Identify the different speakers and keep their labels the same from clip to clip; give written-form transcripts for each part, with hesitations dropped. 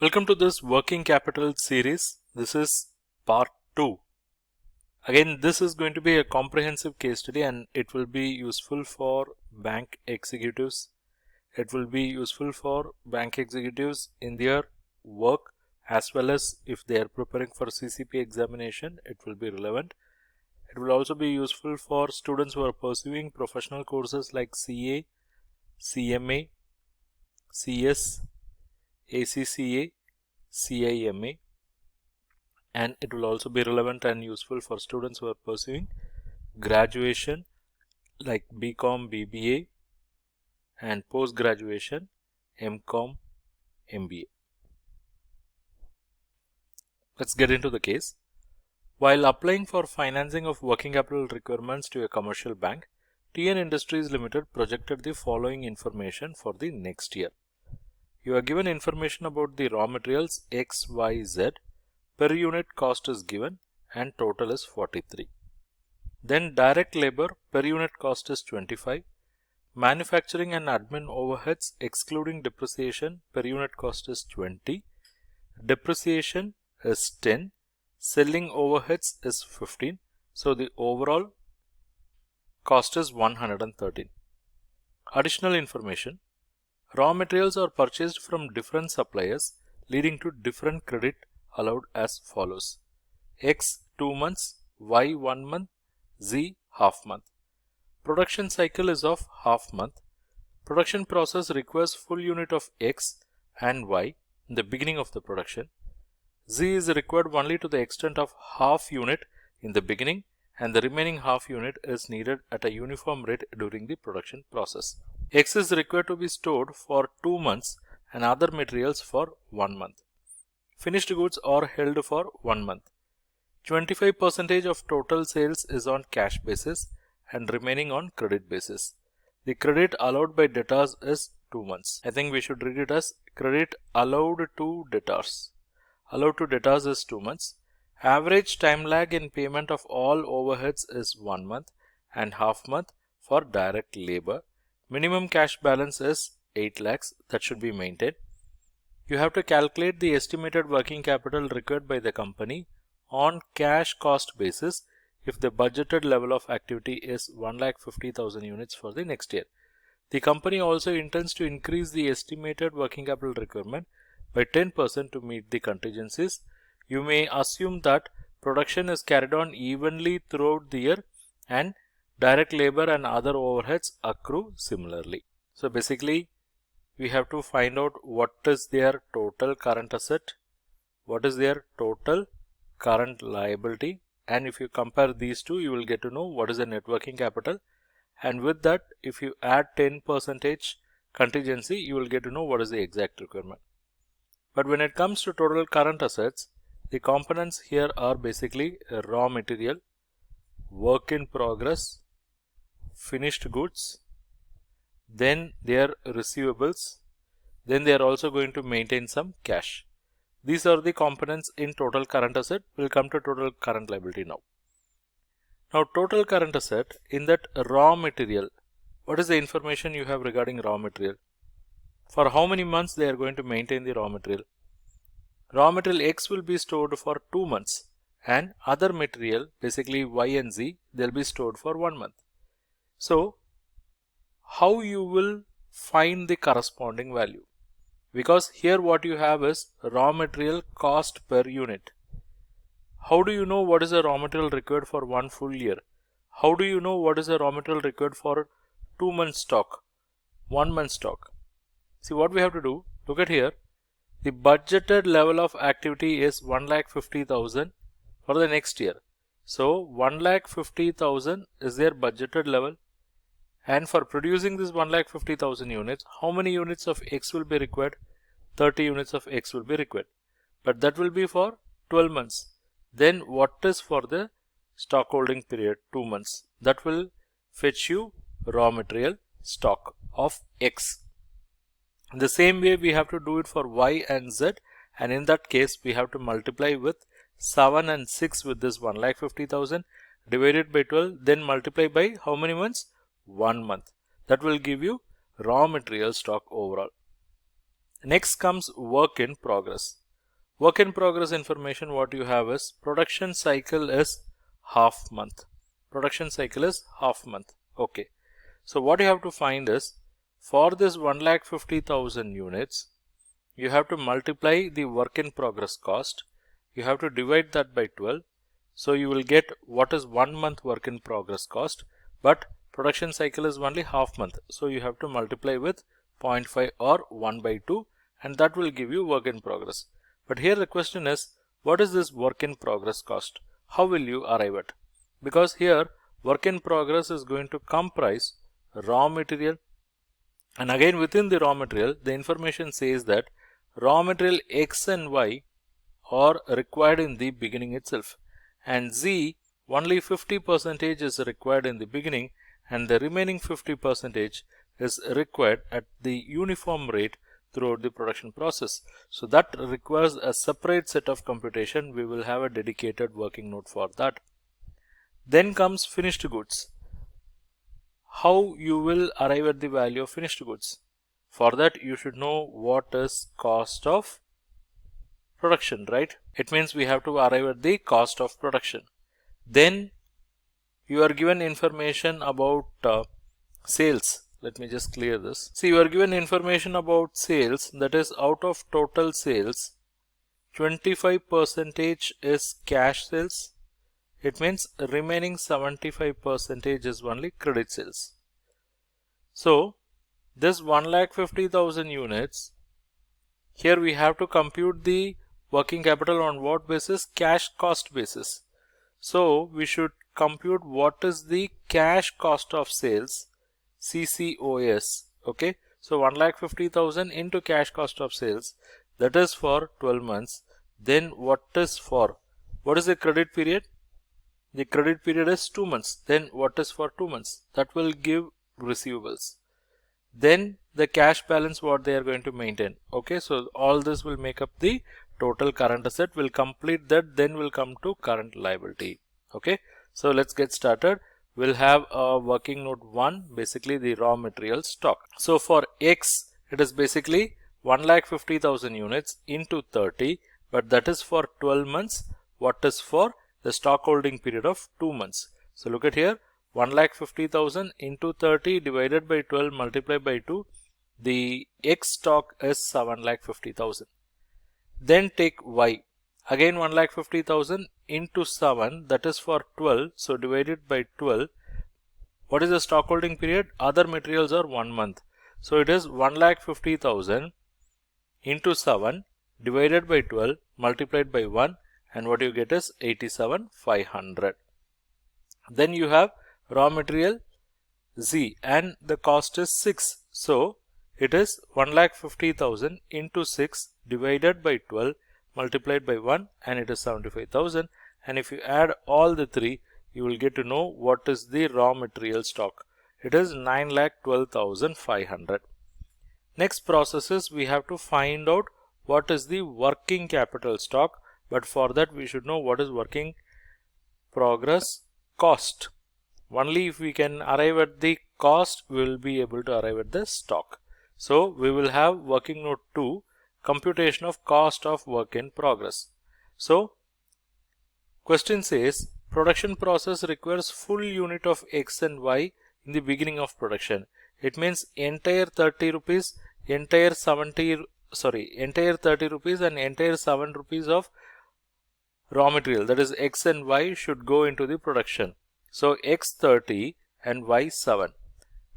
Speaker 1: Welcome to this working capital series. This is part 2. Again, this is going to be a comprehensive case study and it will be useful for bank executives. It will be useful for bank executives in their work as well as if they are preparing for CCP examination, it will be relevant. It will also be useful for students who are pursuing professional courses like CA, CMA, CS, ACCA, CIMA, and it will also be relevant and useful for students who are pursuing graduation like BCom, BBA, and post graduation MCom, MBA. Let's get into the case. While applying for financing of working capital requirements to a commercial bank, TN Industries Limited projected the following information for the next year. You are given information about the raw materials X, Y, Z, per unit cost is given and total is 43. Then direct labor per unit cost is 25. Manufacturing and admin overheads excluding depreciation per unit cost is 20. Depreciation is 10. Selling overheads is 15. So the overall cost is 113. Additional information. Raw materials are purchased from different suppliers leading to different credit allowed as follows. X 2 months, Y 1 month, Z half month. Production cycle is of half month. Production process requires full unit of X and Y in the beginning of the production. Z is required only to the extent of half unit in the beginning and the remaining half unit is needed at a uniform rate during the production process. X is required to be stored for 2 months and other materials for 1 month. Finished goods are held for 1 month. 25% of total sales is on cash basis and remaining on credit basis. The credit allowed by debtors is 2 months. I think we should read it as credit allowed to debtors. Allowed to debtors is 2 months. Average time lag in payment of all overheads is 1 month and half month for direct labor. Minimum cash balance is 8 lakhs that should be maintained. You have to calculate the estimated working capital required by the company on cash cost basis if the budgeted level of activity is 1,50,000 units for the next year. The company also intends to increase the estimated working capital requirement by 10% to meet the contingencies. You may assume that production is carried on evenly throughout the year and direct labor and other overheads accrue similarly. So basically, we have to find out what is their total current asset, what is their total current liability, and if you compare these two, you will get to know what is the net working capital. And with that, if you add 10% contingency, you will get to know what is the exact requirement. But when it comes to total current assets, the components here are basically raw material, work in progress, finished goods, then their receivables, then they are also going to maintain some cash. These are the components in total current asset. We'll come to total current liability now. Now total current asset, in that raw material, what is the information you have regarding raw material? For how many months they are going to maintain the raw material? Raw material X will be stored for 2 months and other material, basically Y and Z, they'll be stored for 1 month. So how you will find the corresponding value? Because here what you have is raw material cost per unit. How do you know what is the raw material required for 1 full year? How do you know what is the raw material required for 2 months stock, 1 month stock? See what we have to do, look at here. The budgeted level of activity is 1,50,000 for the next year. So 1,50,000 is their budgeted level. And for producing this 1,50,000 units, how many units of X will be required? 30 units of X will be required. But that will be for 12 months. Then what is for the stock holding period? 2 months. That will fetch you raw material stock of X. In the same way, we have to do it for Y and Z, and in that case, we have to multiply with 7 and 6 with this 1,50,000 divided by 12, then multiply by how many months? 1 month. That will give you raw material stock overall. Next comes work in progress. Work in progress information, what you have is production cycle is half month. Production cycle is half month. Okay. So what you have to find is, for this 1,50,000 units, you have to multiply the work in progress cost. You have to divide that by 12. So you will get what is 1 month work in progress cost, but production cycle is only half month. So you have to multiply with 0.5 or 1 by 2, and that will give you work in progress. But here the question is, what is this work in progress cost? How will you arrive at? Because here work in progress is going to comprise raw material, and again within the raw material the information says that raw material X and Y are required in the beginning itself, and Z only 50% is required in the beginning, and the remaining 50% is required at the uniform rate throughout the production process. So that requires a separate set of computation. We will have a dedicated working note for that. Then comes finished goods. How you will arrive at the value of finished goods? For that you should know what is cost of production, right? It means we have to arrive at the cost of production. Then you are given information about sales. Let me just clear this. See, you are given information about sales, that is out of total sales 25% is cash sales. It means remaining 75% is only credit sales. So this 1,50,000 units, here we have to compute the working capital on what basis? Cash cost basis. So we should compute what is the cash cost of sales, CCOS. Okay, so 1,50,000 into cash cost of sales, that is for 12 months. Then what is the credit period? The credit period is 2 months. Then what is for 2 months? That will give receivables. Then the cash balance, what they are going to maintain. Okay, so all this will make up the total current asset. Will complete that, then will come to current liability. Okay, so let's get started. We'll have a working note 1, basically the raw material stock. So for X, it is basically 1,50,000 units into 30, but that is for 12 months. What is for the stock holding period of 2 months? So look at here, 1,50,000 into 30 divided by 12 multiplied by 2, the X stock is 7,50,000. Then take Y, again 1,50,000 into 7, that is for 12, so divided by 12. What is the stock holding period? Other materials are 1 month, so it is 1,50,000 into 7 divided by 12 multiplied by 1, and what you get is 87,500. Then you have raw material Z, and the cost is 6, so it is 1,50,000 into 6 divided by 12 multiplied by 1, and it is 75,000. And if you add all the three, you will get to know what is the raw material stock. It is 9,12,500. Next process is, we have to find out what is the working capital stock, but for that we should know what is working progress cost. Only if we can arrive at the cost, we will be able to arrive at the stock. So we will have working note 2, computation of cost of work in progress. So question says, production process requires full unit of X and Y in the beginning of production. It means entire 30 rupees, entire 30 rupees and entire 7 rupees of raw material, that is X and Y, should go into the production. So X 30 and Y 7.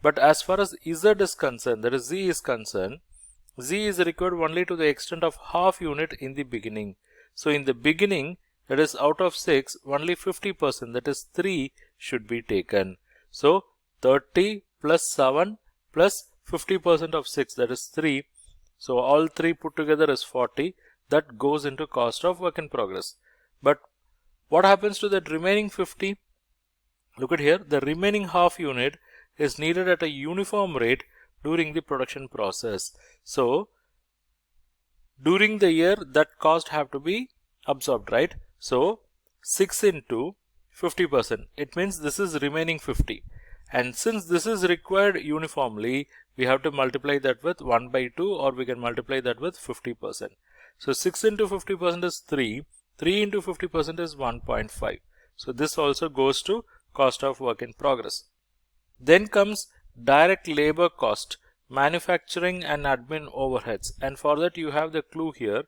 Speaker 1: But as far as Z is concerned, that is Z is concerned, Z is required only to the extent of half unit in the beginning. So in the beginning, that is out of 6, only 50%, that is 3, should be taken. So 30 plus 7 plus 50% of 6, that is 3. So all 3 put together is 40. That goes into cost of work in progress. But what happens to that remaining 50? Look at here, the remaining half unit is needed at a uniform rate during the production process. So during the year, that cost have to be absorbed, right? So 6 into 50%, it means this is remaining 50, And since this is required uniformly, we have to multiply that with 1 by 2, or we can multiply that with 50%. So 6 into 50% is 3. 3 into 50% is 1.5. So this also goes to cost of work in progress. Then comes direct labor cost, manufacturing and admin overheads. And for that you have the clue here.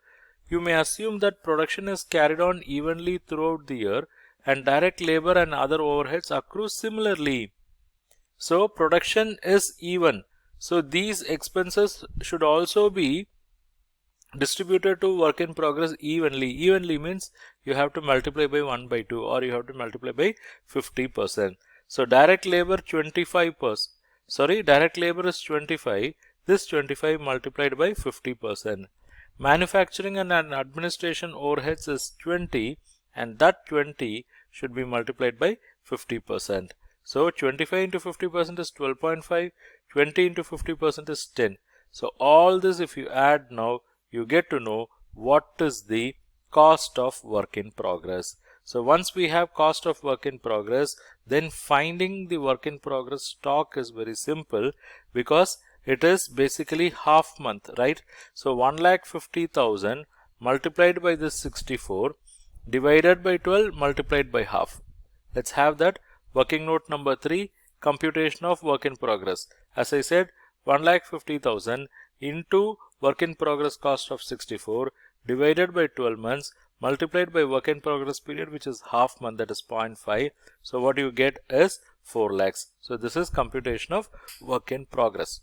Speaker 1: You may assume that production is carried on evenly throughout the year and direct labor and other overheads accrue similarly. So production is even. So these expenses should also be distributed to work in progress evenly. Evenly means you have to multiply by 1 by 2, or you have to multiply by 50%. So direct labor 25%. Direct labor is 25. This 25 multiplied by 50%. Manufacturing and administration overheads is 20, and that 20 should be multiplied by 50%. So 25 into 50% is 12.5. 20 into 50% is 10. So all this, if you add now, you get to know what is the cost of work in progress. So once we have cost of work in progress, then finding the work in progress stock is very simple, because it is basically half month, right? So 1,50,000 multiplied by this 64 divided by 12 multiplied by half. Let's have that. Working note number 3, computation of work in progress. As I said, 1,50,000 into work in progress cost of 64 divided by 12 months multiplied by work in progress period, which is half month, that is 0.5. So what you get is 4 lakhs. So this is computation of work in progress.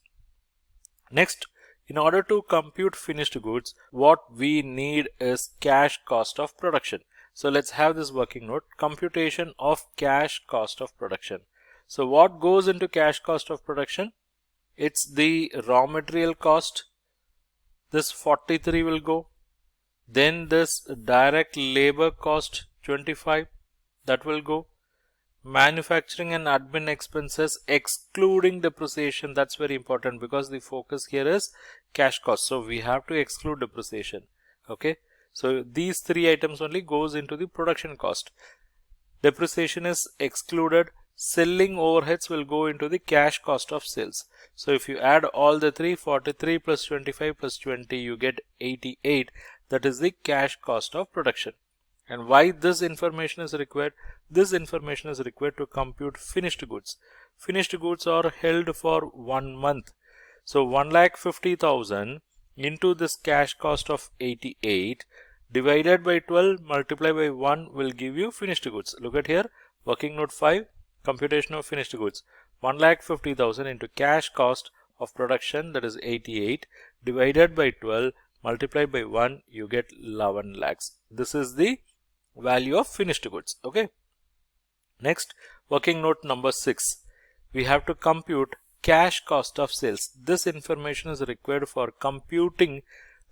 Speaker 1: Next, in order to compute finished goods, what we need is cash cost of production. So let's have this working note, computation of cash cost of production. So what goes into cash cost of production? It's the raw material cost. This 43 will go. Then this direct labor cost 25, that will go. Manufacturing and admin expenses excluding depreciation, that's very important, because the focus here is cash cost. So we have to exclude depreciation. Okay. So these 3 items only goes into the production cost. Depreciation is excluded. Selling overheads will go into the cash cost of sales. So if you add all the 3, 43 plus 25 plus 20, you get 88. That is the cash cost of production. And why this information is required? This information is required to compute finished goods. Finished goods are held for 1 month. So 1,50,000 into this cash cost of 88 divided by 12 multiplied by 1 will give you finished goods. Look at here, working note 5, computation of finished goods. 1,50,000 into cash cost of production, that is 88, divided by 12 multiplied by 1, you get 11 lakhs. This is the value of finished goods. Okay. Next, working note number 6, we have to compute cash cost of sales. This information is required for computing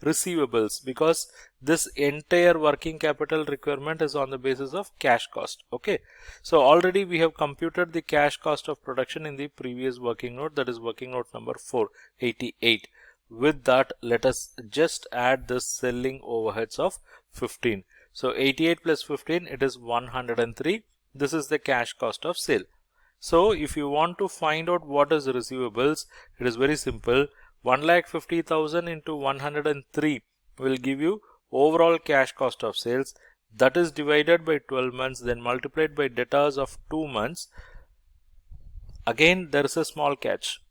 Speaker 1: receivables, because this entire working capital requirement is on the basis of cash cost. Okay. So already we have computed the cash cost of production in the previous working note, that is working note number 4, 88. With that, let us just add the selling overheads of 15. So 88 plus 15, it is 103. This is the cash cost of sale. So if you want to find out what is receivables, it is very simple. 1,50,000 into 103 will give you overall cash cost of sales. That is divided by 12 months, then multiplied by debtors of 2 months. Again, there is a small catch,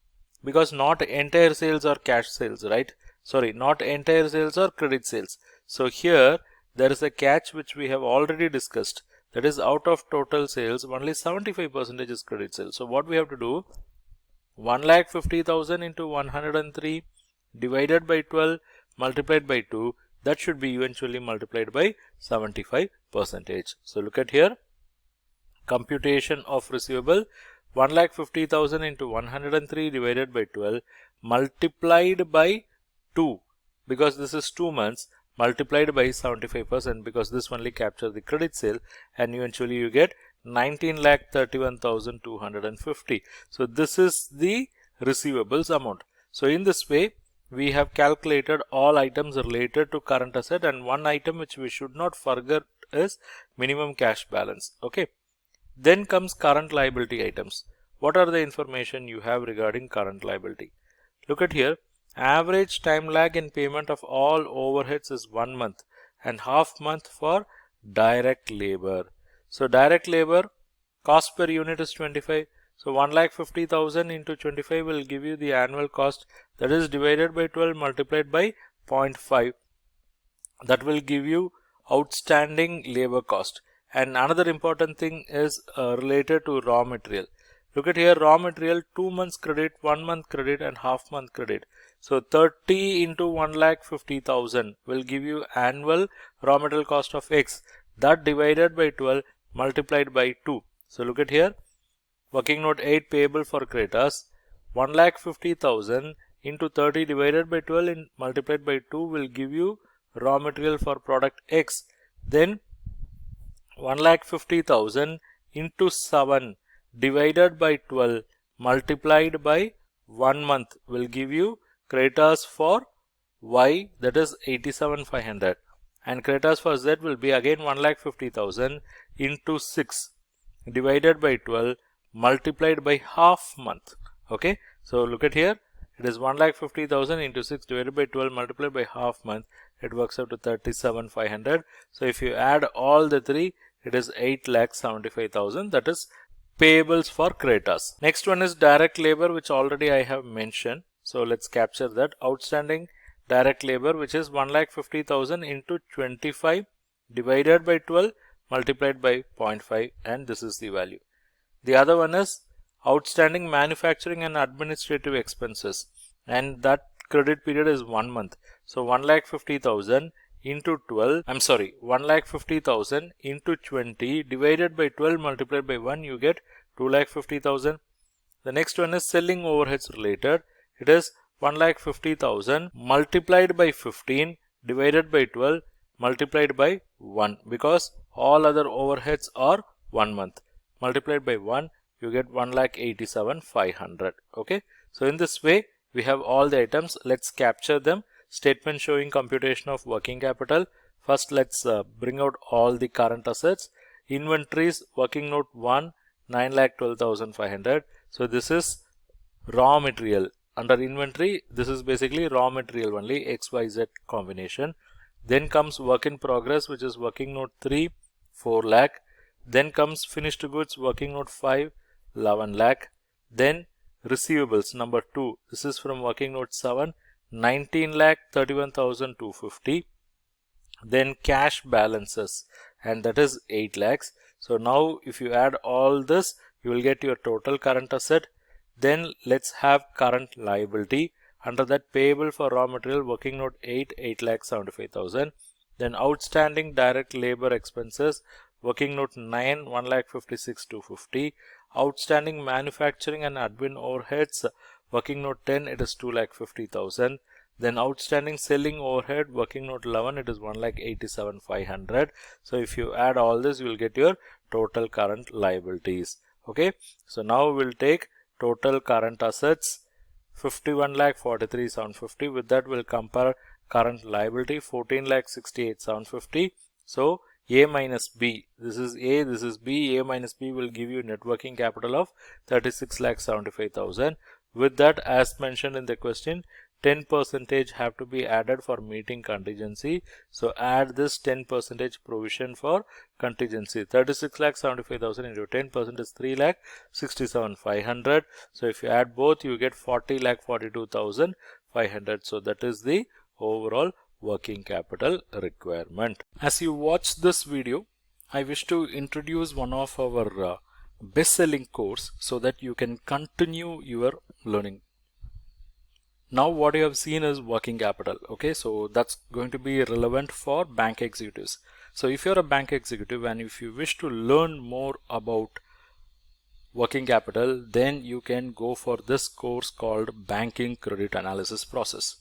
Speaker 1: because not entire sales are cash sales, right? Sorry, not entire sales are credit sales. So here there is a catch which we have already discussed. That is, out of total sales, only 75% is credit sales. So what we have to do, 1,50,000 into 103 divided by 12 multiplied by 2, that should be eventually multiplied by 75%. So look at here, computation of receivable, 1,50,000 into 103 divided by 12 multiplied by 2, because this is 2 months, multiplied by 75%, because this only captures the credit sale, and eventually you get 19,31,250. So this is the receivables amount. So in this way, we have calculated all items related to current asset, and one item which we should not forget is minimum cash balance. Okay. Then comes current liability items. what are the information you have regarding current liability? Look at here, average time lag in payment of all overheads is 1 month and half month for direct labor. So direct labor cost per unit is 25. So 1,50,000 into 25 will give you the annual cost, that is divided by 12 multiplied by 0.5. That will give you outstanding labor cost. And another important thing is related to raw material. Look at here, raw material 2 months credit, 1 month credit and half month credit. So 30 into 1,50,000 will give you annual raw material cost of X, that divided by 12 multiplied by 2. So look at here, working note 8 payable for creditors, 1,50,000 into 30 divided by 12 and multiplied by 2 will give you raw material for product X. Then 1,50,000 into 7 divided by 12 multiplied by 1 month will give you creditors for Y, that is 87,500, and creditors for Z will be again 1,50,000 into 6 divided by 12 multiplied by half month. Okay, so look at here, it is 1,50,000 into 6 divided by 12 multiplied by half month, it works out to 37,500. So if you add all the three, it is 8,75,000, that is payables for creditors. Next one is direct labor, which already I have mentioned. So let's capture that. Outstanding direct labor, which is 1,50,000 into 25 divided by 12 multiplied by 0.5, and this is the value. The other one is outstanding manufacturing and administrative expenses, and that credit period is 1 month. So 1,50,000 into 12, 1,50,000 into 20 divided by 12 multiplied by 1, you get 2,50,000. The next one is selling overheads related. It is 1,50,000 multiplied by 15 divided by 12 multiplied by 1, because all other overheads are 1 month. Multiplied by 1, you get 1,87,500. Okay, so in this way we have all the items. Let's capture them. Statement showing computation of working capital. First, let's bring out all the current assets. Inventories, working note 1, 9,12,500. So this is raw material. Under inventory, this is basically raw material only, XYZ combination. Then comes work in progress, which is working note 3, 4 lakh. Then comes finished goods, working note 5, 11 lakh. Then receivables number 2, this is from working note 7, 19,31,250. Then cash balances, and that is 8 lakhs. So now if you add all this, you will get your total current asset. Then let's have current liability. Under that, payable for raw material, working note 8, 8,75,000. Then outstanding direct labor expenses, working note 9, 1,56,250. Outstanding manufacturing and admin overheads, working note 10, it is 2,50,000. Then outstanding selling overhead, working note 11, it is 1,87,500. So if you add all this, you will get your total current liabilities. Okay, so now we'll take total current assets 51,43,750. With that, we'll compare current liability 14,68,750. So A minus B, this is A, this is B, A minus B will give you net working capital of 36,75,000. With that, as mentioned in the question, 10% have to be added for meeting contingency. So add this 10% provision for contingency. 36,75,000 into 10% is 3,67,500. So if you add both, you get 40,42,500. So that is the overall working capital requirement. As you watch this video, I wish to introduce one of our best-selling course so that you can continue your learning. Now what you have seen is working capital. Okay, so that's going to be relevant for bank executives. So if you're a bank executive and if you wish to learn more about working capital, then you can go for this course called Banking Credit Analysis Process.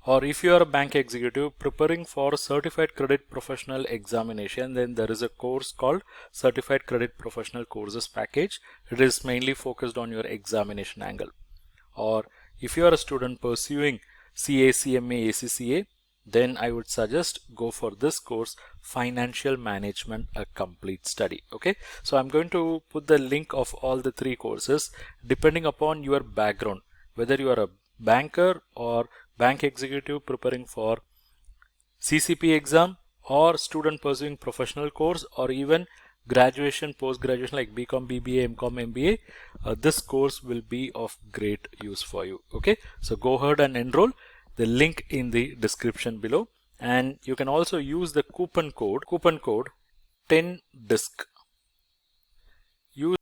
Speaker 1: Or if you are a bank executive preparing for Certified Credit Professional examination, then there is a course called Certified Credit Professional Courses Package. It is mainly focused on your examination angle. Or if you are a student pursuing CA, CMA, ACCA, then I would suggest go for this course, Financial Management, a Complete Study. Okay, so I'm going to put the link of all the 3 courses depending upon your background, whether you are a banker or bank executive preparing for CCP exam, or student pursuing professional course, or even graduation, post-graduation like BCom, BBA, MCom, MBA. This course will be of great use for you. Okay, so go ahead and enroll. The link in the description below, and you can also use the coupon code 10DISC.